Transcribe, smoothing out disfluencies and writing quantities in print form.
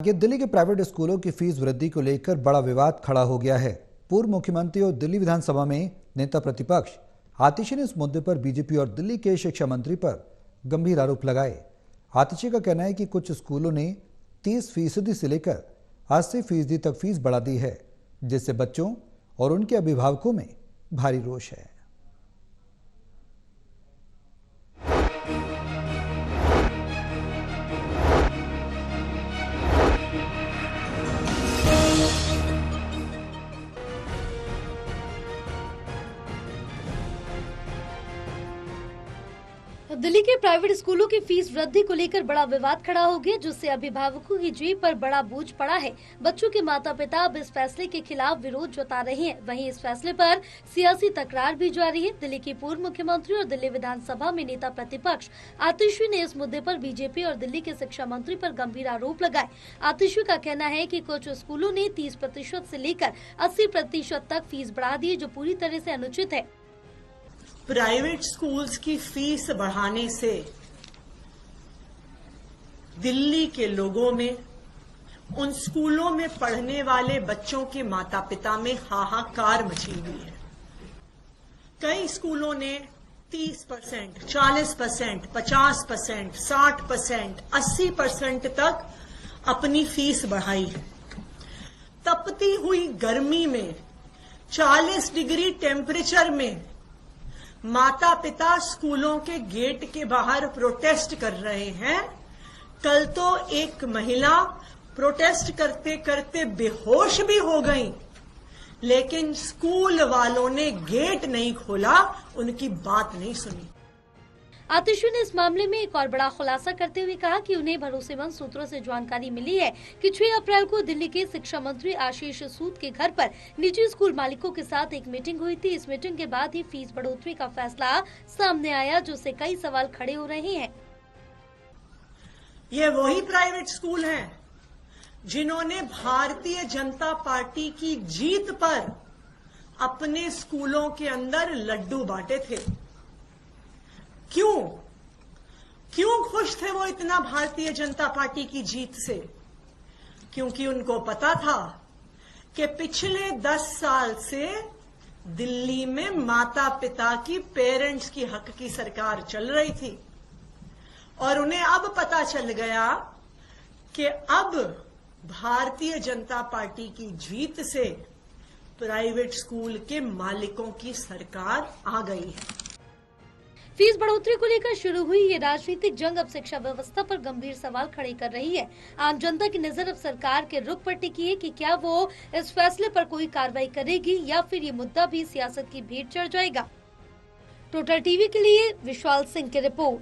ये दिल्ली के प्राइवेट स्कूलों की फीस वृद्धि को लेकर बड़ा विवाद खड़ा हो गया है। पूर्व मुख्यमंत्री और दिल्ली विधानसभा में नेता प्रतिपक्ष आतिशी ने इस मुद्दे पर बीजेपी और दिल्ली के शिक्षा मंत्री पर गंभीर आरोप लगाए। आतिशी का कहना है कि कुछ स्कूलों ने 30% से लेकर 80% तक फीस बढ़ा दी है, जिससे बच्चों और उनके अभिभावकों में भारी रोष है। दिल्ली के प्राइवेट स्कूलों की फीस वृद्धि को लेकर बड़ा विवाद खड़ा हो गया, जिससे अभिभावकों की जेब पर बड़ा बोझ पड़ा है। बच्चों के माता पिता अब इस फैसले के खिलाफ विरोध जता रहे हैं। वहीं इस फैसले पर सियासी तकरार भी जारी है। दिल्ली की पूर्व मुख्यमंत्री और दिल्ली विधानसभा में नेता प्रतिपक्ष आतिशी ने इस मुद्दे पर बीजेपी और दिल्ली के शिक्षा मंत्री पर गंभीर आरोप लगाए। आतिशी का कहना है कि कुछ स्कूलों ने 30% से लेकर 80% तक फीस बढ़ा दी, जो पूरी तरह से अनुचित है। प्राइवेट स्कूल्स की फीस बढ़ाने से दिल्ली के लोगों में, उन स्कूलों में पढ़ने वाले बच्चों के माता पिता में हाहाकार मची हुई है। कई स्कूलों ने 30%, 40%, 50%, 60%, 80% तक अपनी फीस बढ़ाई है। तपती हुई गर्मी में 40 डिग्री टेम्परेचर में माता पिता स्कूलों के गेट के बाहर प्रोटेस्ट कर रहे हैं। कल तो एक महिला प्रोटेस्ट करते करते बेहोश भी हो गई, लेकिन स्कूल वालों ने गेट नहीं खोला, उनकी बात नहीं सुनी। आतिशी ने इस मामले में एक और बड़ा खुलासा करते हुए कहा कि उन्हें भरोसेमंद सूत्रों से जानकारी मिली है कि 6 अप्रैल को दिल्ली के शिक्षा मंत्री आशीष सूद के घर पर निजी स्कूल मालिकों के साथ एक मीटिंग हुई थी। इस मीटिंग के बाद ही फीस बढ़ोतरी का फैसला सामने आया, जिससे कई सवाल खड़े हो रहे हैं। ये वही प्राइवेट स्कूल हैं जिन्होंने भारतीय जनता पार्टी की जीत पर अपने स्कूलों के अंदर लड्डू बांटे थे। क्यों खुश थे वो इतना भारतीय जनता पार्टी की जीत से? क्योंकि उनको पता था कि पिछले 10 साल से दिल्ली में माता पिता की, पेरेंट्स की हक की सरकार चल रही थी, और उन्हें अब पता चल गया कि अब भारतीय जनता पार्टी की जीत से प्राइवेट स्कूल के मालिकों की सरकार आ गई है। फीस बढ़ोतरी को लेकर शुरू हुई ये राजनीतिक जंग अब शिक्षा व्यवस्था पर गंभीर सवाल खड़े कर रही है। आम जनता की नजर अब सरकार के रुख पर टिकी है कि क्या वो इस फैसले पर कोई कार्रवाई करेगी या फिर ये मुद्दा भी सियासत की भीड़ चढ़ जाएगा। टोटल टीवी के लिए विशाल सिंह की रिपोर्ट।